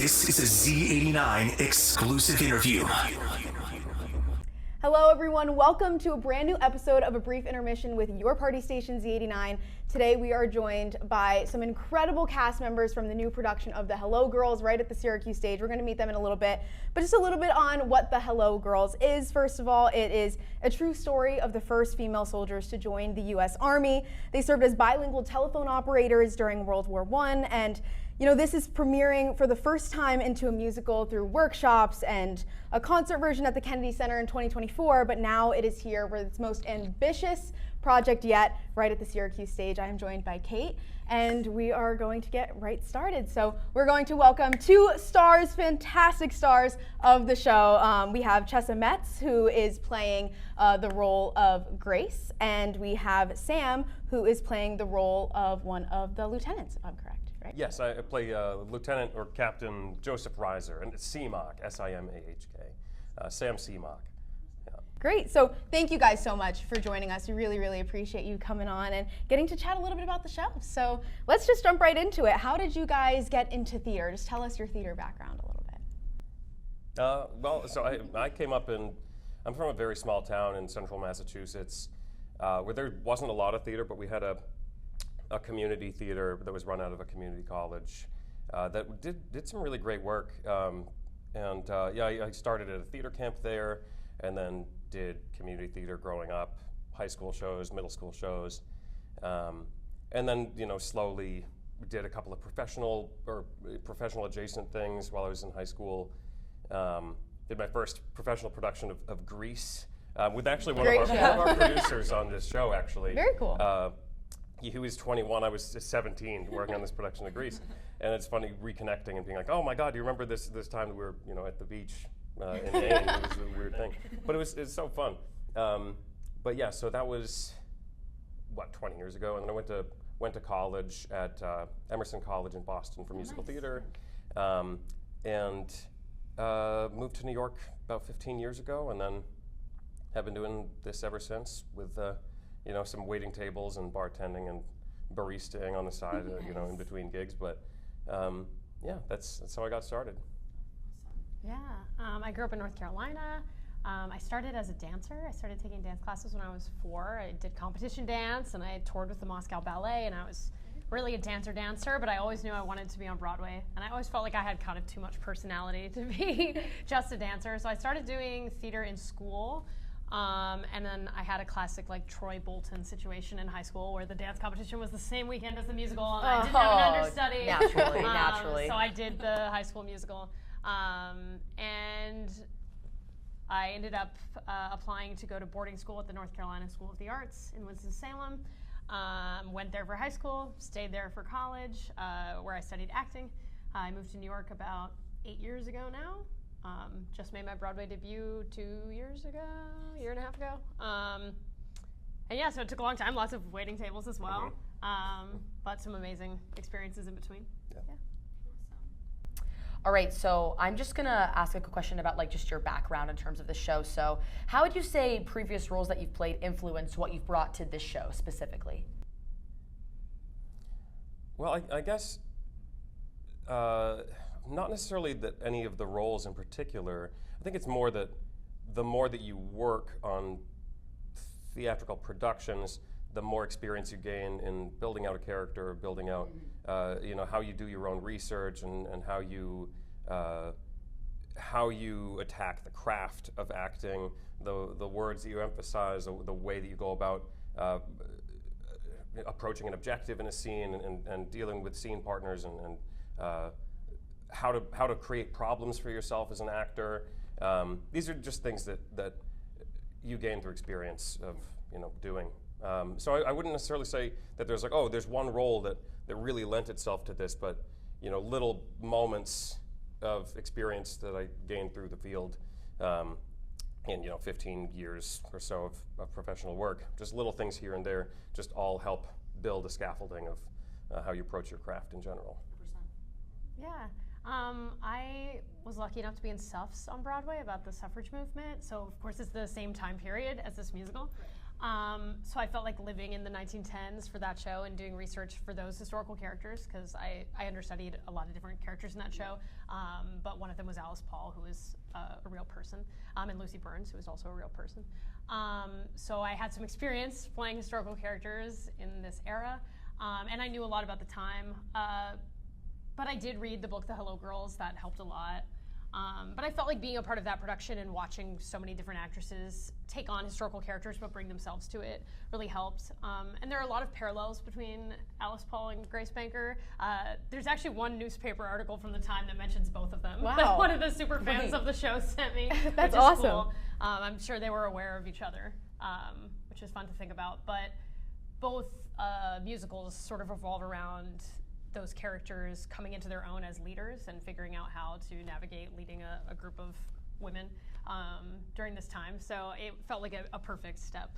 This is a Z89 exclusive interview. Hello everyone, welcome to a brand new episode of A Brief Intermission with your party station Z89. Today we are joined by some incredible cast members from the new production of the Hello Girls right at the Syracuse Stage. We're going to meet them in a little bit, but just a little bit on what the Hello Girls is. First of all, it is a true story of the first female soldiers to join the U.S. Army. They served as bilingual telephone operators during World War I, and this is premiering for the first time into a musical through workshops and a concert version at the Kennedy Center in 2024, but now it is here with its most ambitious project yet, right at the Syracuse Stage. I am joined by Kate, and we are going to get right started. So we're going to welcome two stars, fantastic stars of the show. We have Chessa Metz, who is playing the role of Grace, and we have Sam, who is playing the role of one of the lieutenants, if I'm correct. Right? Yes, I play Lieutenant or Captain Joseph Reiser, and it's Simahk, S-I-M-A-H-K, Sam Simahk. Yeah. Great, so thank you guys so much for joining us. We really, really appreciate you coming on and getting to chat a little bit about the show. So let's just jump right into it. How did you guys get into theater? Just tell us your theater background a little bit. So I came up I'm from a very small town in central Massachusetts where there wasn't a lot of theater, but we had a community theater that was run out of a community college that did some really great work. I started at a theater camp there and then did community theater growing up, high school shows, middle school shows, and then slowly did a couple of professional adjacent things while I was in high school. Did my first professional production of Grease with actually one of our producers on this show, actually. Very cool. He was 21, I was 17, working on this production of Grease. And it's funny reconnecting and being like, oh my God, do you remember this time that we were at the beach in Maine? It was a weird thing. But it was so fun. So that was, 20 years ago? And then I went to college at Emerson College in Boston for musical theater. And moved to New York about 15 years ago, and then have been doing this ever since with some waiting tables and bartending and baristaing on the side, in between gigs. But that's how I got started. Yeah, I grew up in North Carolina. I started as a dancer. I started taking dance classes when I was 4. I did competition dance, and I toured with the Moscow Ballet, and I was really a dancer, but I always knew I wanted to be on Broadway. And I always felt like I had kind of too much personality to be just a dancer. So I started doing theater in school. And then I had a classic Troy Bolton situation in high school where the dance competition was the same weekend as the musical, and I didn't have an understudy. Naturally. So I did the high school musical. And I ended up applying to go to boarding school at the North Carolina School of the Arts in Winston-Salem. Went there for high school, stayed there for college, where I studied acting. I moved to New York about 8 years ago now. Just made my Broadway debut 2 years ago, year and a half ago. So it took a long time, lots of waiting tables as well, but some amazing experiences in between. Yeah. All right, so I'm just gonna ask a quick question about just your background in terms of the show. So how would you say previous roles that you've played influenced what you've brought to this show specifically? Well, I guess not necessarily that any of the roles in particular. I think it's more that the more that you work on theatrical productions, the more experience you gain in building out a character, building out, how you do your own research and how you attack the craft of acting, the words that you emphasize, the way that you go about approaching an objective in a scene and dealing with scene partners and how to create problems for yourself as an actor. These are just things that you gain through experience of doing. So I wouldn't necessarily say that there's there's one role that really lent itself to this, but little moments of experience that I gained through the field in 15 years or so of professional work. Just little things here and there just all help build a scaffolding of how you approach your craft in general. 100%. Yeah. I was lucky enough to be in Suffs on Broadway about the suffrage movement. So of course it's the same time period as this musical. So I felt like living in the 1910s for that show and doing research for those historical characters, because I understudied a lot of different characters in that show, but one of them was Alice Paul, who is a real person, and Lucy Burns, who is also a real person. So I had some experience playing historical characters in this era, and I knew a lot about the time, but I did read the book The Hello Girls. That helped a lot. But I felt like being a part of that production and watching so many different actresses take on historical characters but bring themselves to it really helped. And there are a lot of parallels between Alice Paul and Grace Banker. There's actually one newspaper article from the time that mentions both of them. Wow. That one of the super fans of the show sent me. That's which is awesome. Cool. I'm sure they were aware of each other, which is fun to think about. But both musicals sort of revolve around those characters coming into their own as leaders and figuring out how to navigate leading a group of women during this time. So it felt like a perfect step.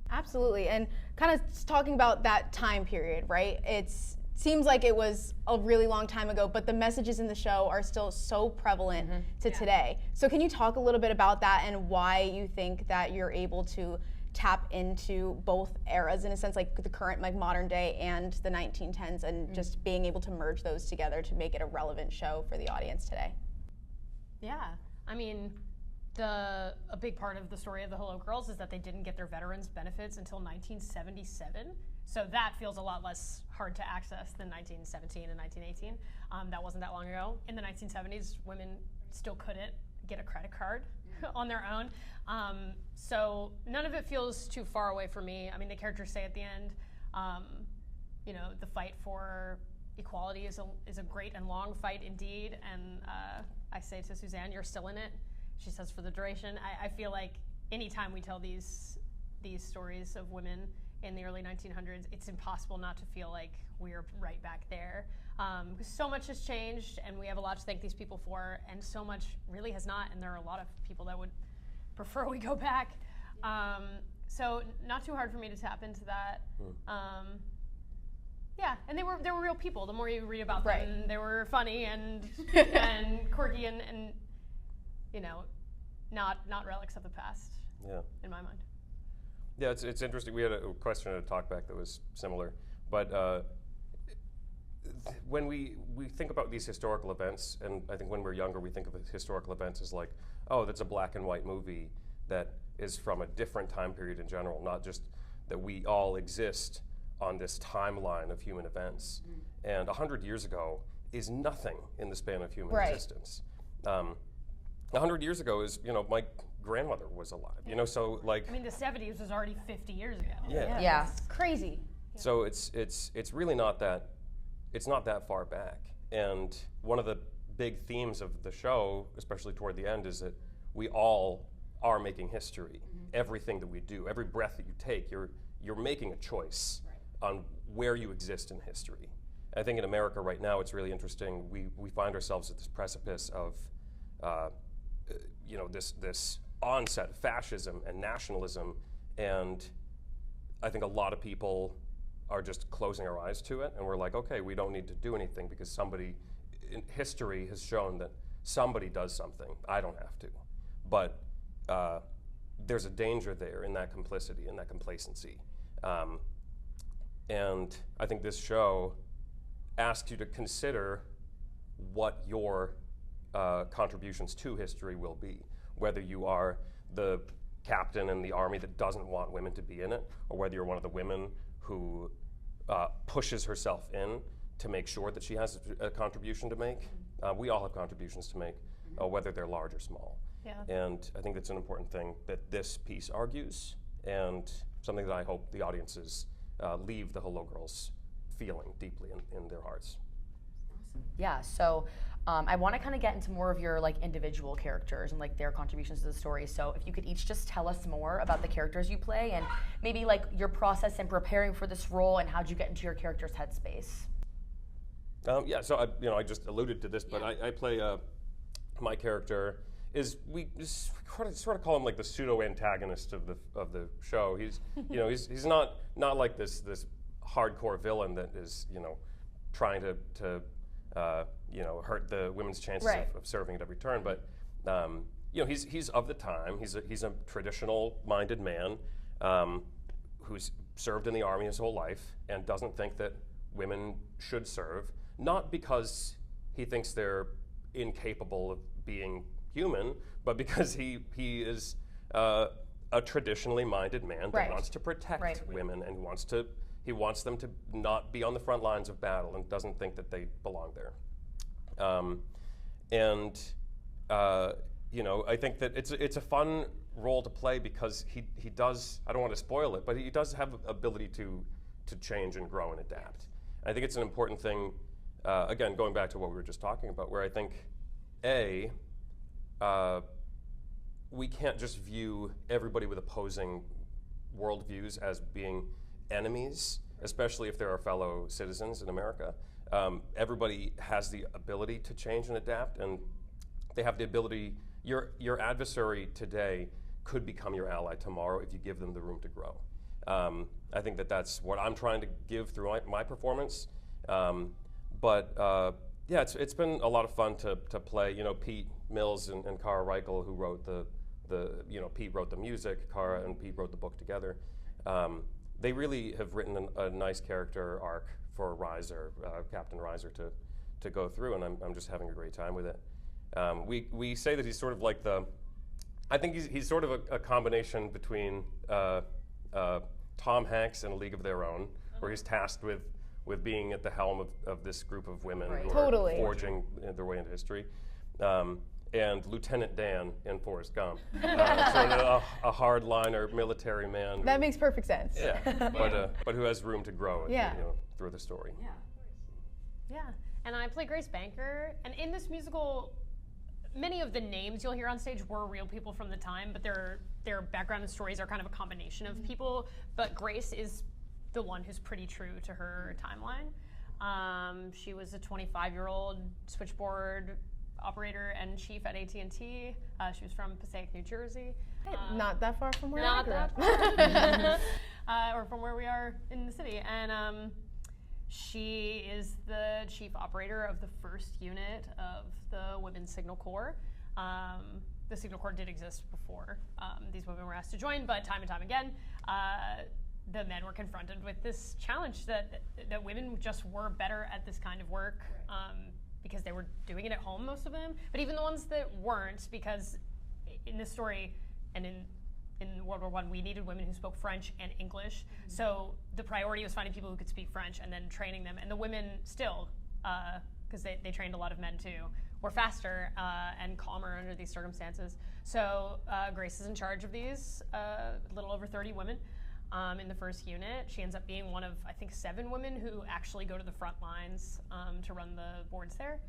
Absolutely, and kind of talking about that time period, right? It seems like it was a really long time ago, but the messages in the show are still so prevalent to today. So can you talk a little bit about that and why you think that you're able to tap into both eras in a sense, like the current, like modern day and the 1910s, and just being able to merge those together to make it a relevant show for the audience today? Yeah, I mean, a big part of the story of the Hello Girls is that they didn't get their veterans benefits until 1977. So that feels a lot less hard to access than 1917 and 1918. That wasn't that long ago. In the 1970s, women still couldn't get a credit card on their own. So none of it feels too far away for me. I mean, the characters say at the end, you know, the fight for equality is a great and long fight indeed. And I say to Suzanne, you're still in it. She says for the duration. I feel like anytime we tell these stories of women in the early 1900s, it's impossible not to feel like we're right back there. Because so much has changed, and we have a lot to thank these people for, and so much really has not, and there are a lot of people that would prefer we go back. So not too hard for me to tap into that. Yeah, and they were real people. The more you read about them, they were funny and and quirky and you know, not relics of the past. Yeah. In my mind. Yeah, it's interesting. We had a question at a talkback that was similar, but when we think about these historical events, and I think when we're younger, we think of historical events as like, oh, that's a black and white movie that is from a different time period in general, not just that we all exist on this timeline of human events. And 100 years ago is nothing in the span of human existence. 100 years ago is, you know, my grandmother was alive, you know, so like. I mean, the 70s was already 50 years ago. Yeah. It's crazy. So it's really not that, it's not that far back. And one of the big themes of the show, especially toward the end, is that we all are making history. Everything that we do, every breath that you take, you're making a choice on where you exist in history. I think in America right now, it's really interesting. We find ourselves at this precipice of, you know, this onset of fascism and nationalism, and I think a lot of people are just closing our eyes to it, and we're like, okay, we don't need to do anything because somebody in history has shown that somebody does something. I don't have to. But there's a danger there in that complicity, in that complacency. And I think this show asks you to consider what your contributions to history will be, whether you are the captain in the army that doesn't want women to be in it, or whether you're one of the women who pushes herself in to make sure that she has a contribution to make. We all have contributions to make, whether they're large or small. Yeah. And I think that's an important thing that this piece argues, and something that I hope the audiences leave the Hello Girls feeling deeply in their hearts. Yeah, so I want to kind of get into more of your like individual characters and like their contributions to the story. So if you could each just tell us more about the characters you play and maybe like your process in preparing for this role and how'd you get into your character's headspace? Yeah, so I just alluded to this, but I play my character is we just sort of call him like the pseudo antagonist of the show. He's he's not like this hardcore villain that is trying to hurt the women's chances of serving at every turn. But he's of the time. He's a traditional minded man, who's served in the Army his whole life and doesn't think that women should serve, not because he thinks they're incapable of being human, but because he is a traditionally minded man that wants to protect women and he wants them to not be on the front lines of battle and doesn't think that they belong there. I think that it's a fun role to play because he does, I don't want to spoil it, but he does have the ability to change and grow and adapt. And I think it's an important thing, again, going back to what we were just talking about, where I think, we can't just view everybody with opposing worldviews as being enemies, especially if they're our fellow citizens in America. Everybody has the ability to change and adapt, and they have the ability, your adversary today could become your ally tomorrow if you give them the room to grow. I think that's what I'm trying to give through my performance. It's been a lot of fun to play. Pete Mills and Cara Reichel, who wrote Pete wrote the music, Cara and Pete wrote the book together. They really have written a nice character arc for Reiser, Captain Reiser, to go through, and I'm just having a great time with it. We say that he's sort of like I think he's sort of a combination between Tom Hanks and A League of Their Own, where he's tasked with being at the helm of this group of women who are forging their way into history. And Lieutenant Dan in Forrest Gump, sort of a hardliner military man. That makes perfect sense. Yeah, but who has room to grow through the story. Yeah, and I play Grace Banker, and in this musical, many of the names you'll hear on stage were real people from the time, but their background and stories are kind of a combination of people, but Grace is the one who's pretty true to her timeline. She was a 25-year-old switchboard operator and chief at AT&T. She was from Passaic, New Jersey. Not that far from where I grew up. Or from where we are in the city. And she is the chief operator of the first unit of the Women's Signal Corps. The Signal Corps did exist before these women were asked to join, but time and time again, the men were confronted with this challenge that women just were better at this kind of work. Because they were doing it at home, most of them. But even the ones that weren't, because in this story and in World War I, we needed women who spoke French and English. So the priority was finding people who could speak French and then training them. And the women still, because they trained a lot of men too, were faster and calmer under these circumstances. So Grace is in charge of these, a little over 30 women. In the first unit. She ends up being one of, I think, 7 women who actually go to the front lines to run the boards there.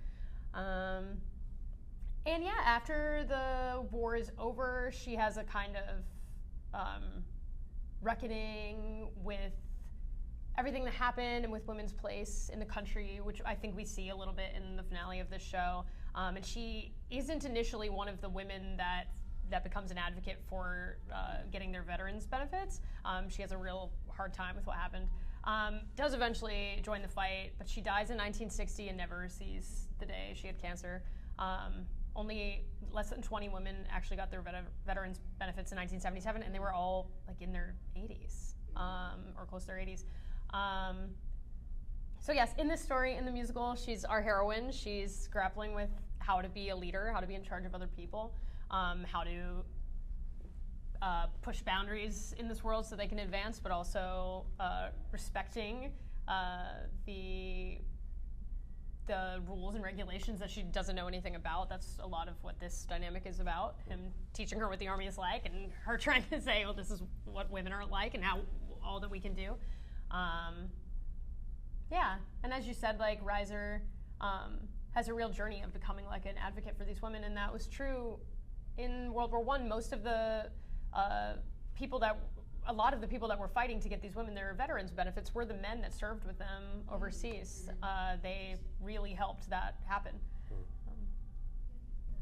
After the war is over, she has a kind of reckoning with everything that happened and with women's place in the country, which I think we see a little bit in the finale of this show. And she isn't initially one of the women that becomes an advocate for getting their veterans benefits. She has a real hard time with what happened. Does eventually join the fight, but she dies in 1960 and never sees the day. She had cancer. Only less than 20 women actually got their veterans benefits in 1977, and they were all like in their 80s or close to their 80s. So yes, in this story, in the musical, she's our heroine. She's grappling with how to be a leader, how to be in charge of other people. How to push boundaries in this world so they can advance, but also respecting the rules and regulations that she doesn't know anything about. That's a lot of what this dynamic is about. Him teaching her what the Army is like, and her trying to say, well, this is what women are like, and how all that we can do. And as you said, like Reiser has a real journey of becoming like an advocate for these women, and that was true. In World War I, most of the a lot of the people that were fighting to get these women their veterans benefits were the men that served with them overseas. They really helped that happen.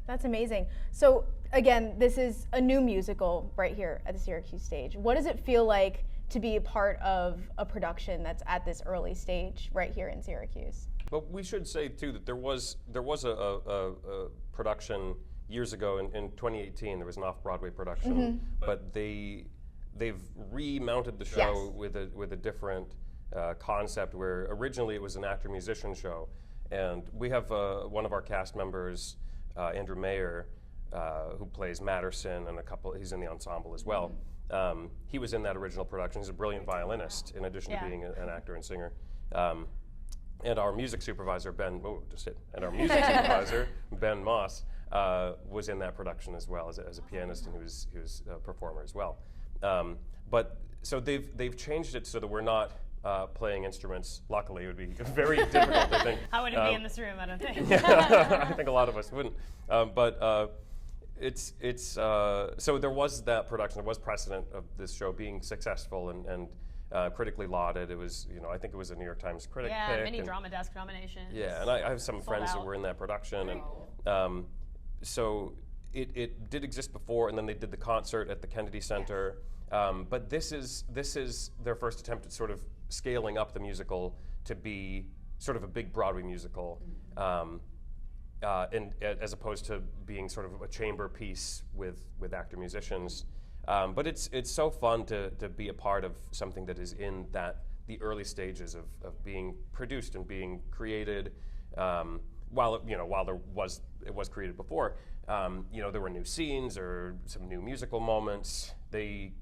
That's amazing. So again, this is a new musical right here at the Syracuse Stage. What does it feel like to be a part of a production that's at this early stage right here in Syracuse? But we should say too that there was a production years ago in 2018. There was an off-Broadway production, but they've remounted the show with a different concept, where originally it was an actor-musician show. And we have one of our cast members, Andrew Mayer, who plays Matterson, and he's in the ensemble as well. He was in that original production. He's a brilliant violinist, in addition to being an actor and singer. And our music supervisor, Ben Moss, was in that production as well as a pianist, and he was a performer as well. But so they've changed it so that we're not playing instruments. Luckily, it would be very difficult, I think. I wouldn't be in this room, I don't think. I think a lot of us wouldn't. So there was that production. There was precedent of this show being successful and critically lauded. It was, I think it was a New York Times critic pick. Yeah, many Drama Desk nominations. Yeah, and I have some friends that were in that production, and so it did exist before, and then they did the concert at the Kennedy Center. But this is their first attempt at sort of scaling up the musical to be sort of a big Broadway musical, and as opposed to being sort of a chamber piece with actor-musicians. But it's so fun to be a part of something that is in the early stages of being produced and being created. While it was created before, there were new scenes or some new musical moments. They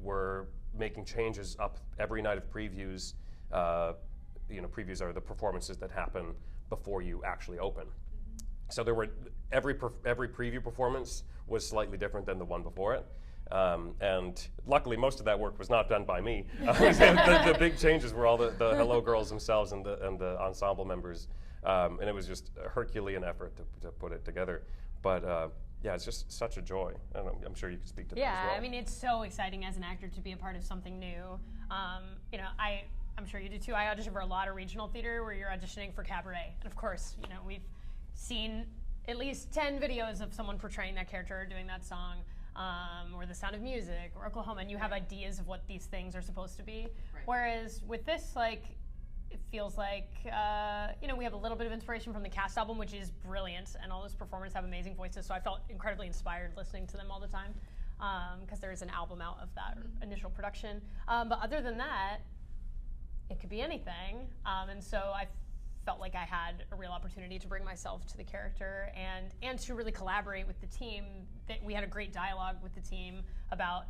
were making changes up every night of previews. Previews are the performances that happen before you actually open. So there were every preview performance was slightly different than the one before it. And luckily, most of that work was not done by me. The big changes were all the Hello Girls themselves and the ensemble members, and it was just a Herculean effort to put it together. But it's just such a joy. I don't know, I'm sure you could speak to that as well. Yeah, I mean, it's so exciting as an actor to be a part of something new. I'm sure you do too. I audition for a lot of regional theater where you're auditioning for cabaret, and of course, we've seen at least 10 videos of someone portraying that character or doing that song. Or The Sound of Music, or Oklahoma, and you have ideas of what these things are supposed to be. Right. Whereas with this, it feels like, we have a little bit of inspiration from the cast album, which is brilliant, and all those performers have amazing voices, so I felt incredibly inspired listening to them all the time, because there is an album out of that initial production. But other than that, it could be anything, and so I felt like I had a real opportunity to bring myself to the character and to really collaborate with the team. We had a great dialogue with the team about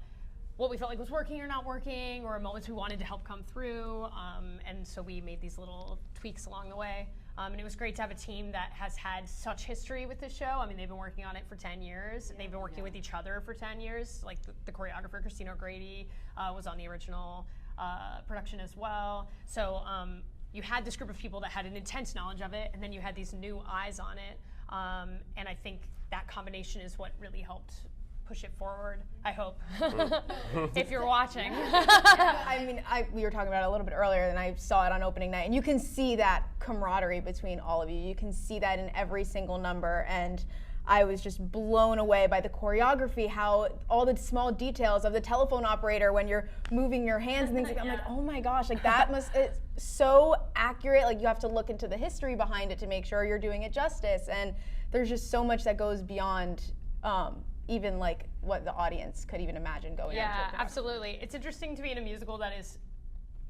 what we felt like was working or not working, or moments we wanted to help come through, and so we made these little tweaks along the way. And it was great to have a team that has had such history with this show. I mean, they've been working on it for 10 years. They've been working with each other for 10 years. Like the choreographer, Christina O'Grady, was on the original production as well. So you had this group of people that had an intense knowledge of it, and then you had these new eyes on it. And I think that combination is what really helped push it forward, I hope, if you're watching. We were talking about it a little bit earlier, and I saw it on opening night, and you can see that camaraderie between all of you. You can see that in every single number, and I was just blown away by the choreography, how all the small details of the telephone operator when you're moving your hands and things like that. I'm like, oh my gosh, it's so accurate. Like, you have to look into the history behind it to make sure you're doing it justice. And there's just so much that goes beyond even like what the audience could even imagine going into. Yeah, absolutely. It's interesting to be in a musical that is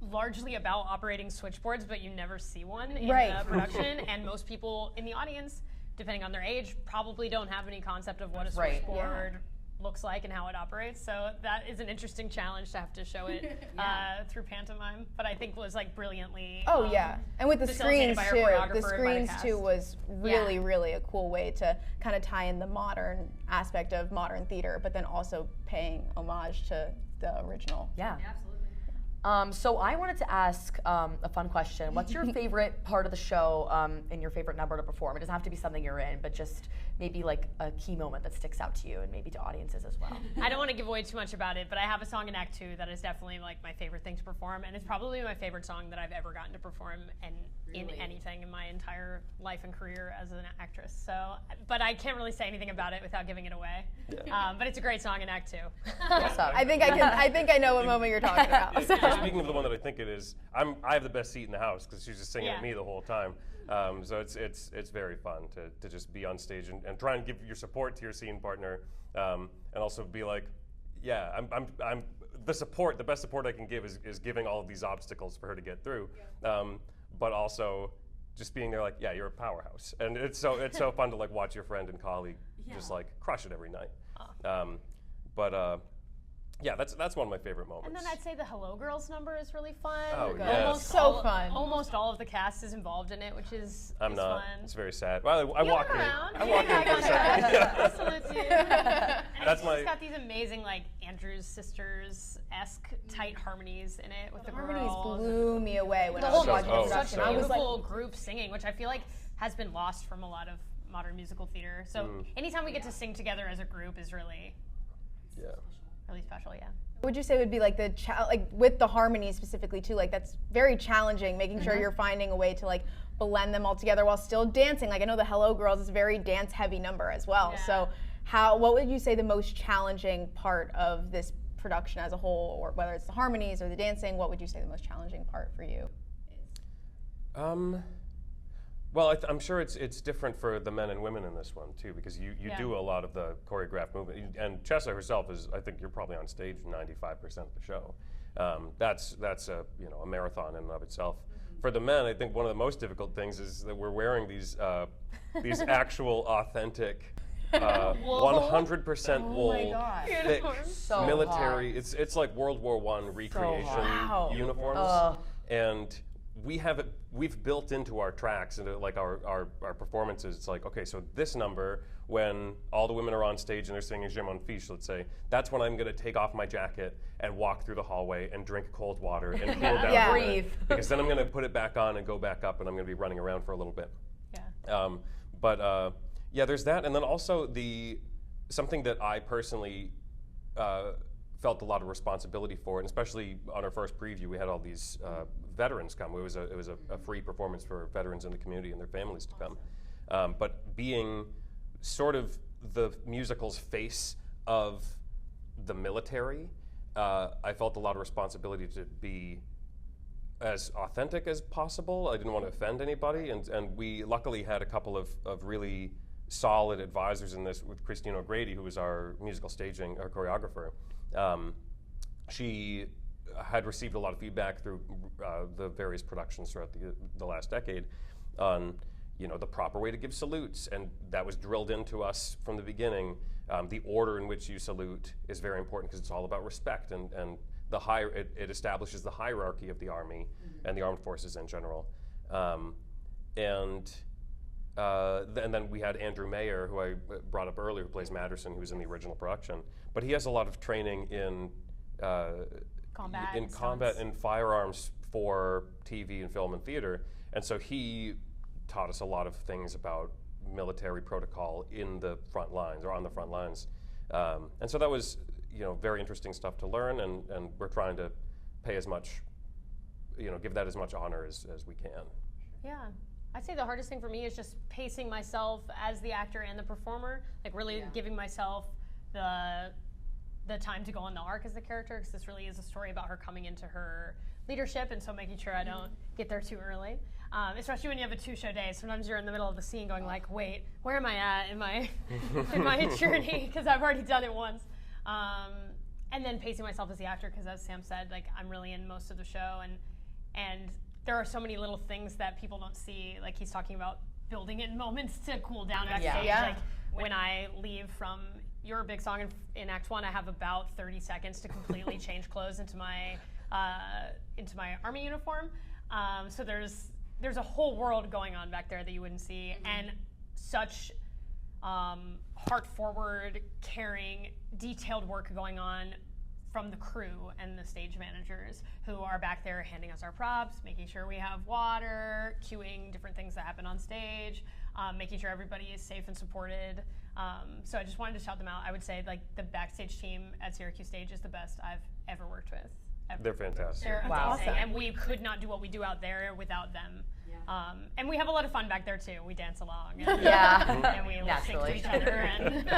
largely about operating switchboards, but you never see one in the production. And most people in the audience, depending on their age, probably don't have any concept of what a switchboard looks like and how it operates. So that is an interesting challenge to have to show it through pantomime, but I think was brilliantly and with the screens too. The screens too was really, really a cool way to kind of tie in the modern aspect of modern theater, but then also paying homage to the original. Yeah, absolutely. So I wanted to ask a fun question. What's your favorite part of the show and your favorite number to perform? It doesn't have to be something you're in, but just maybe like a key moment that sticks out to you and maybe to audiences as well. I don't want to give away too much about it, but I have a song in Act 2 that is definitely like my favorite thing to perform, and it's probably my favorite song that I've ever gotten to perform in anything in my entire life and career as an actress. So, but I can't really say anything about it without giving it away. But it's a great song in Act 2. I think I know what moment you're talking about. Speaking of the one that I think it is, I have the best seat in the house because she's just singing at me the whole time. So it's very fun to just be on stage and try and give your support to your scene partner, and also be like, I'm the best support I can give is giving all of these obstacles for her to get through, but also just being there like, yeah, you're a powerhouse, and it's so fun to like watch your friend and colleague just like crush it every night. Yeah, that's one of my favorite moments. And then I'd say the Hello Girls number is really fun. Oh, yes. Almost all of the cast is involved in it, which is I'm not. fun. It's very sad. Well, I walk in. Around. I walk in for a second. I salute you. And That's it's got these amazing like Andrews Sisters-esque tight harmonies in it with the Harmonies girls. blew me away when The I whole was watching the so production. good. I was like, beautiful group singing, which I feel like has been lost from a lot of modern musical theater. So anytime we get to sing together as a group is really special. Yeah. what would you say would be like the like with the harmonies specifically too? Like that's very challenging, making sure you're finding a way to like blend them all together while still dancing. Like I know the Hello Girls is a very dance heavy number as well. Yeah. So what would you say the most challenging part of this production as a whole, or whether it's the harmonies or the dancing, what would you say the most challenging part for you is? Well, I'm sure it's different for the men and women in this one too, because you do a lot of the choreographed movement, and Chessa herself is, I think you're probably on stage 95% of the show. That's a a marathon in and of itself. For the men, I think one of the most difficult things is that we're wearing these actual authentic 100% wool, thick So military. hot. It's like World War I recreation Wow. uniforms, and we've built into our tracks and like our performances. It's like, okay, so this number, when all the women are on stage and they're singing Je m'en fiche, let's say, that's when I'm going to take off my jacket and walk through the hallway and drink cold water and cool down Yeah. a bit, Breathe. because then I'm going to put it back on and go back up, and I'm going to be running around for a little bit. Yeah. Yeah, there's that, and then also something that I personally felt a lot of responsibility for, and especially on our first preview, we had all these veterans come. It was a free performance for veterans in the community and their families to come. But being sort of the musical's face of the military, I felt a lot of responsibility to be as authentic as possible. I didn't want to offend anybody, and we luckily had a couple of really solid advisors in this, with Christine O'Grady, who was our musical staging, our choreographer. She had received a lot of feedback through the various productions throughout the last decade on the proper way to give salutes, and that was drilled into us from the beginning. The order in which you salute is very important because it's all about respect, and it establishes the hierarchy of the Army and the armed forces in general. And then we had Andrew Mayer, who I brought up earlier, who plays Madison, who was in the original production. But he has a lot of training in combat and firearms for TV and film and theater. And so he taught us a lot of things about military protocol in the front lines, or on the front lines. And so that was very interesting stuff to learn, and we're trying to pay as much, give that as much honor as we can. Yeah. I'd say the hardest thing for me is just pacing myself as the actor and the performer, like really giving myself the time to go on the arc as the character, because this really is a story about her coming into her leadership, and so making sure I don't get there too early. Especially when you have a 2-show day, sometimes you're in the middle of the scene going like, wait, where am I at in my journey? Because I've already done it once. And then pacing myself as the actor, because as Sam said, like I'm really in most of the show, and there are so many little things that people don't see. Like he's talking about building in moments to cool down backstage. Yeah. Like when I leave from your big song in Act 1, I have about 30 seconds to completely change clothes into my Army uniform. So there's a whole world going on back there that you wouldn't see, and such heart-forward, caring, detailed work going on from the crew and the stage managers who are back there handing us our props, making sure we have water, cueing different things that happen on stage, making sure everybody is safe and supported. So I just wanted to shout them out. I would say like the backstage team at Syracuse Stage is the best I've ever worked with. Ever. They're fantastic. They're Wow. amazing, and we could not do what we do out there without them. And we have a lot of fun back there too. We dance along, and, and we lip sync to each other. And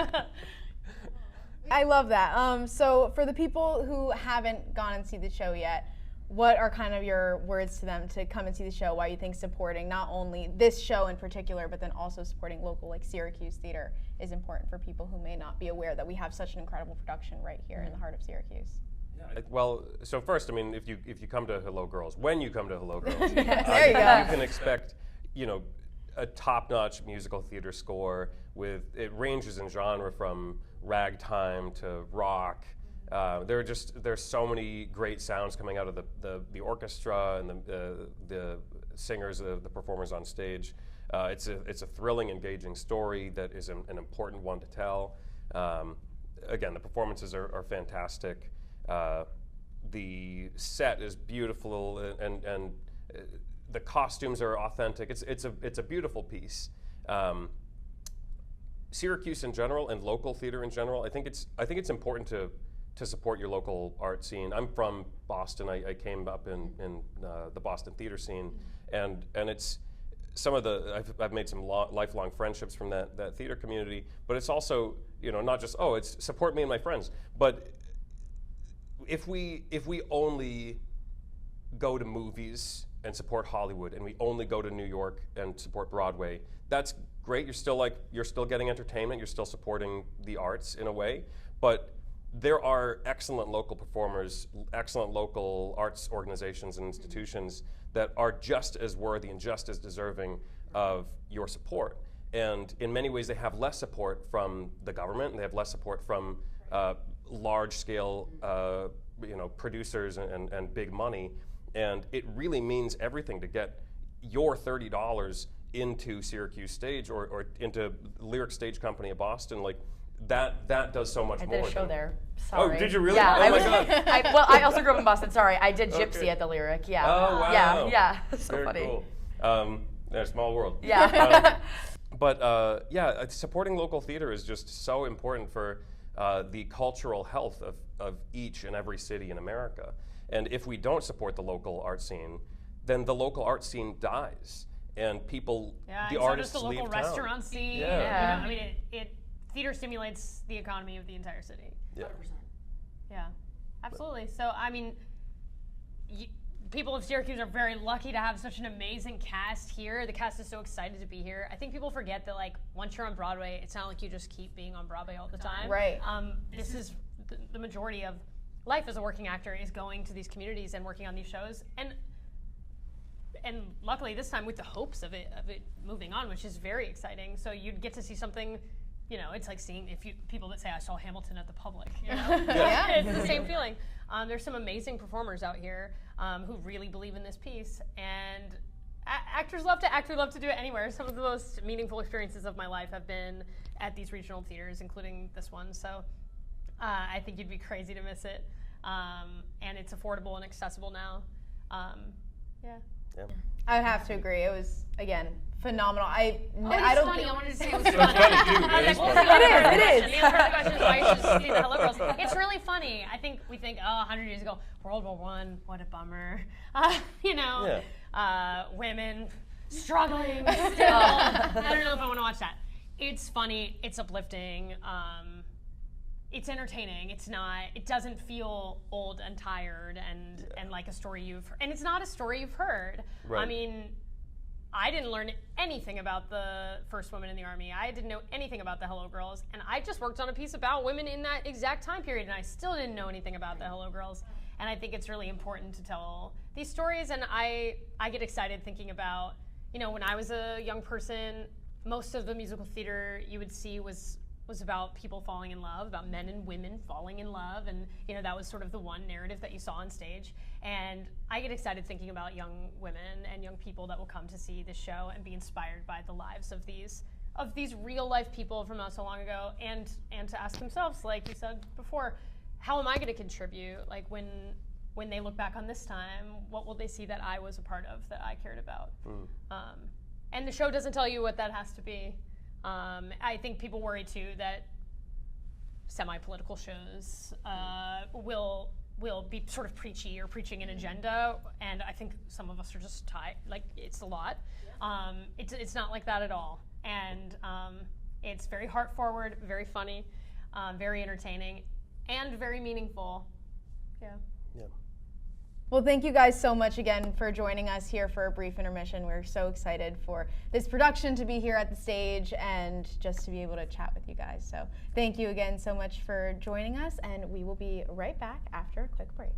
I love that. So for the people who haven't gone and see the show yet, what are kind of your words to them to come and see the show? Why you think supporting not only this show in particular, but then also supporting local like Syracuse theater is important for people who may not be aware that we have such an incredible production right here in the heart of Syracuse? Well, so first, I mean, if you come to Hello Girls, when you come to Hello Girls, There you go. you can expect, a top-notch musical theater score it ranges in genre from ragtime to rock. There's so many great sounds coming out of the orchestra and the singers, the performers on stage. It's a thrilling, engaging story that is an important one to tell. Again, the performances are fantastic. The set is beautiful, and the costumes are authentic. It's a beautiful piece. Syracuse in general and local theater in general, I think it's important to support your local art scene. I'm from Boston. I came up in the Boston theater scene, and it's I've made some lifelong friendships from that theater community. But it's also not just it's support me and my friends, but if we only go to movies and support Hollywood, and we only go to New York and support Broadway, that's great. You're still getting entertainment. You're still supporting the arts in a way, but there are excellent local performers, excellent local arts organizations and institutions that are just as worthy and just as deserving of your support. And in many ways, they have less support from the government, and they have less support from large-scale, producers and big money. And it really means everything to get your $30 into Syracuse Stage or into Lyric Stage Company of Boston. Like that does so much more. I did a show there. Sorry. Oh, did you really? Yeah, oh my God. I also grew up in Boston. Sorry, I did Gypsy Okay. at the Lyric. Yeah. Oh wow. Yeah. So Very funny. cool. Small world. Yeah. But supporting local theater is just so important for the cultural health of each and every city in America. And if we don't support the local art scene, then the local art scene dies, and the artists so does the leave local town. restaurant scene. Yeah. I mean, theater stimulates the economy of the entire city. Yeah. 100%. Yeah, absolutely. So, I mean, people of Syracuse are very lucky to have such an amazing cast here. The cast is so excited to be here. I think people forget that, once you're on Broadway, it's not like you just keep being on Broadway all the time. Right. This is the majority of life as a working actor is going to these communities and working on these shows. And luckily this time with the hopes of it moving on, which is very exciting. So you'd get to see something. It's like seeing people that say I saw Hamilton at the Public. Yeah. It's the same feeling. There's some amazing performers out here who really believe in this piece, and actors love to act. We love to do it anywhere. Some of the most meaningful experiences of my life have been at these regional theaters, including this one. So I think you'd be crazy to miss it, and it's affordable and accessible now. Yeah. I would have to agree. It was, again, phenomenal. I I don't funny. think I wanted to say it was It's funny. funny, too. I It is was funny. like, It is. And the other question is why you should see the Hello Girls. It's really funny. I think we think, 100 years ago, World War I, what a bummer. Women struggling still. I don't know if I want to watch that. It's funny. It's uplifting. It's entertaining. It doesn't feel old and tired and like a story and it's not a story you've heard. Right. I mean, I didn't learn anything about the first women in the Army. I didn't know anything about the Hello Girls, and I just worked on a piece about women in that exact time period, and I still didn't know anything about the Hello Girls. And I think it's really important to tell these stories, and I get excited thinking about, when I was a young person, most of the musical theater you would see was about people falling in love, about men and women falling in love, and that was sort of the one narrative that you saw on stage. And I get excited thinking about young women and young people that will come to see this show and be inspired by the lives of these real life people from not so long ago, and to ask themselves, like you said before, how am I going to contribute? Like when they look back on this time, what will they see that I was a part of, that I cared about? And the show doesn't tell you what that has to be. I think people worry too that semi-political shows will be sort of preachy or preaching an agenda, and I think some of us are just it's a lot. It's not like that at all, and it's very heart-forward, very funny, very entertaining, and very meaningful. Yeah. Well, thank you guys so much again for joining us here for a brief intermission. We're so excited for this production to be here at the stage and just to be able to chat with you guys. So thank you again so much for joining us, and we will be right back after a quick break.